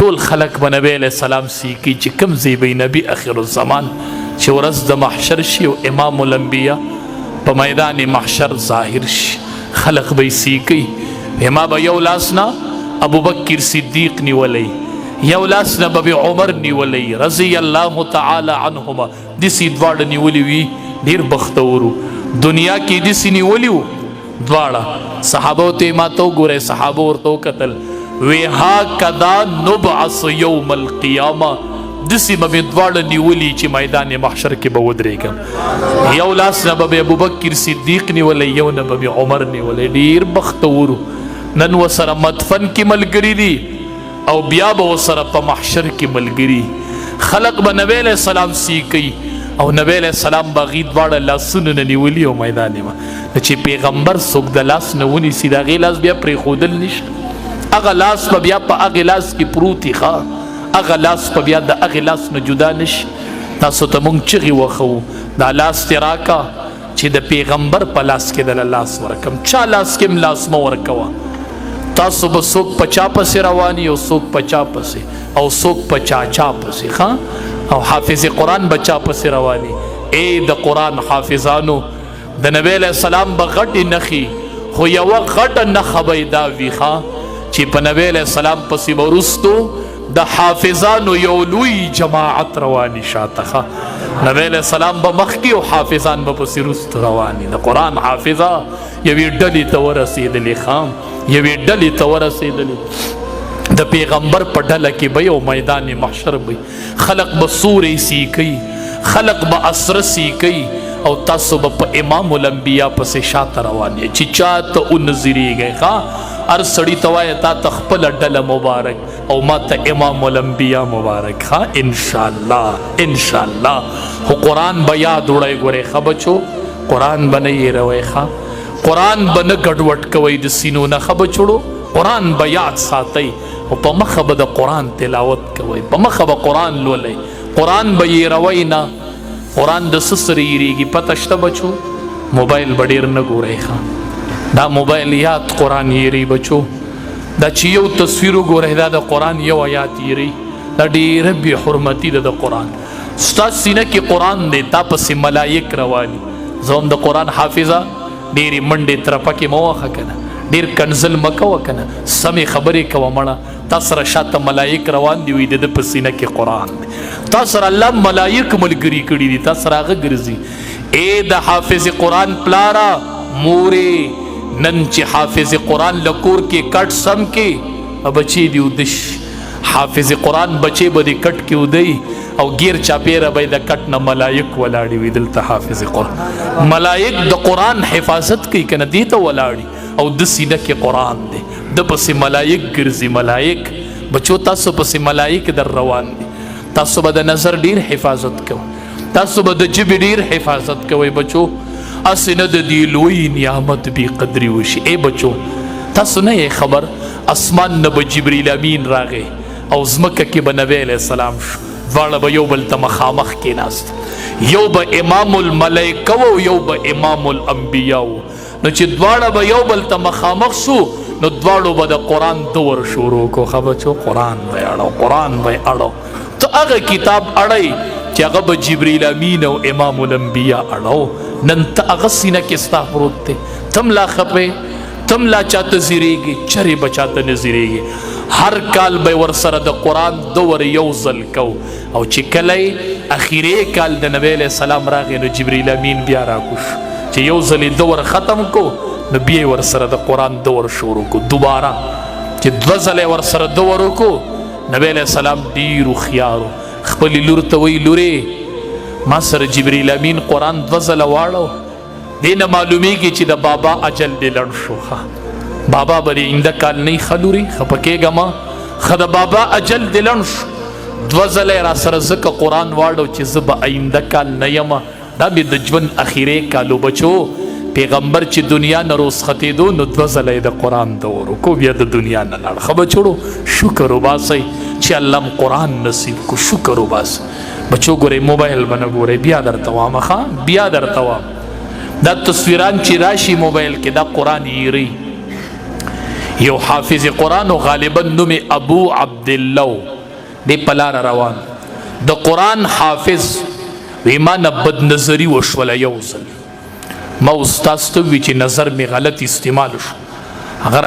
ټول خلق به نبی علیہ السلام سیکی چې کم زیبی نبی اخر الزمان چې ورځ د محشر شي او امام الانبیاء په میدان محشر ظاهر شي خلق به سیکی ما به یو لاس نه ابوبکر صدیق نیولی یو لاس نه به عمر نیولی رضی الله تعالی عنهما دسی دواړه نیولی وی ډیر بختورو دنیا کې دسی نیولی وو دواړه صحابه ته ما تو ګوره صحابه ورته قتل وی ها کدا نبعث یوم القیامه دسی به دواړه نیولی چې میدان محشر کې به ودرېږم یو لاس نه به ابوبکر صدیق نیولی یو نه به عمر نیولی ډیر بختورو نن وسره مدفن کې ملګری دي او بیا به وسره په محشر کې ملګری خلق به نبی علیہ السلام سیکی او نبی علیہ السلام به غي دواړه لاسونه نه نیولي او میدان ما چې پیغمبر څوک د لاس نه ونیسي د هغې لاس بیا پرېښودل نشته هغه لاس به بیا په هغې لاس کې پروت وي ښه هغه لاس به بیا د هغې لاس نه جدا نشي تاسو ته مونږ چغې وښو دا لاس دې راکه چې د پیغمبر په لاس کې دله لاس ورکم چا لاس کې م لاس مه ورکوه تاسو به څوک په چا پسې رواني او څوک په چا پسې او څوک په چا پسې ښه او حافظ قرآن به چا پسې رواني ای د قرآن حافظانو د نبی علیہ السلام به غټې نښې خو یوه غټه نښه به یې دا وي چې په نبی علیہ السلام پسې به وروستو د حافظانو یو لوی جماعت رواني شاته ښه نبی علیہ السلام به مخکې او حافظان به پسې وروستو رواني د قرآن حافظه یوې ډلې ته ورسېدلې ښه یوې ډلې ته ورسېدلې د پیغمبر په ډله کې به یو میدان محشر به خلق به سورې سیکی خلق به اسره سیکی او تاسو به په امام الانبیاء پسې شاته روان یې چې چا ته ونظریږئ ښه هر سړي ته وایه تا ته خپله ډله مبارک او ما ته امام الانبیاء مبارک ښه انشاءالله انشاءالله خو قرآن به یاد وړئ ګورئ ښه بچو قرآن به نه هېروئ ښه قرآن به نه ګډوډ کوئ د سینو نه ښه بچړو قرآن به یاد ساتئ او په مخه به د قرآن تلاوت کوئ په مخه به قرآن لولئ قرآن به هېروئ نه قرآن د څه سره هېرېږي پته شته بچو موبایل به ډېر نه ګورئ ښه دا موبایل یاد قرآن هېروي بچو دا چې یو تصویر وګورئ دا د قرآن یو آیات هېروي دا ډېره بې حرمتي ده د قرآن ستا سینه کې قرآن دی تا پسې ملایک رواني زه هم د قرآن حافظه ډېرې منډې ترپکې مه وهه که نه ډېر کنزل مه کوه که نه سمې خبرې کوه مړه تا سره شاته ملایک روان دي وي د ده په سینه کې قرآن دی تا سره الله ملایک ملګري کړي دي تا سره هغه ګرځي ای د حافظ قرآن پلاره مورې نن چې حافظ قرآن له کور کې کټ سم کې بچې دي ودش حافظ قرآن بچې به دې کټ کې ودی او غیر چاپیره به د کټ نه ملایک ولاړي وي دلته حافظ قرآن ملایک د قرآن حفاظت کوي که نه دې ته ولاړي او د سینه کې قرآن دی د پسې ملایک ګرځي ملایک بچو تاسو پسې ملایک در روان دي تاسو به د نظر ډیر حفاظت کوئ تاسو به د ژبې ډیر حفاظت کوئ بچو هسې نه د دې لوی نعمت بې قدري وشي ای بچو تاسو نه یې خبر اسمان نه به جبریل امین راغی او ځمکه کې به نبی علیہ السلام شو دواړه به یو بل ته مخامخ کېناست یو به امام الملائکه و یو به امام الانبیاء و نو چې دواړه به یو بل ته مخامخ شو نو دواړو به د قرآن دور شروع کو ښه بچو قرآن به یې اړو قرآن به یې اړو ته هغه کتاب اړئ چې هغه به جبریل امین او امام الانبیاء اړو نن ته هغه سینه کې ستا پروت دی تم لا خپې تم لا چاته زیریږي چرې به چاته نه زیریږي هر کال به ورسره د قرآن دور یو ځل کو او چې کله اخیری کال د نبی علیہ السلام راغی نو جبریل امین بیا راکوش چې یو ځل دور ختم کو نو بیا ورسره د قرآن دور شروع کو دوباره چې دوه ځله ورسره دور وکړو نبی علیہ السلام ډېر هوښیار خپلې لور ته وایي لورې ما سره جبریل امین قرآن دوه ځله واړو دې نه معلومیږي چې د بابا اجل دې لنډ شو بابا به دې اینده کال نه ښه لورې ښه پکېږه ما ښه د بابا اجل دې لنډ شو دوه ځله یې را سره ځکه قرآن واړو چې زه به آینده کال نه یم دا مې د ژوند اخیری کالو بچو پیغمبر چې دنیا نه رخصتېدو نو دوه ځله یې د قرآن دور وکړو بیا د دنیا نه لاړ ښه بچوړو شکر وباسئ چې الله م قرآن نصیب کو شکر وباسئ بچو ګورئ موبایل به نه ګورئ بیا درته وایم ښه بیا درته وایم دا تصویران چې راشي موبایل کې دا قرآن یېرئ یو حافظ قرآن و غالبا نوم ابو عبدالله دی پلار روان د قرآن حافظ وی ما نه بد نظری وشوله یو ځل ما استاذ ته وی چې نظر می غلط استعمال شو هغه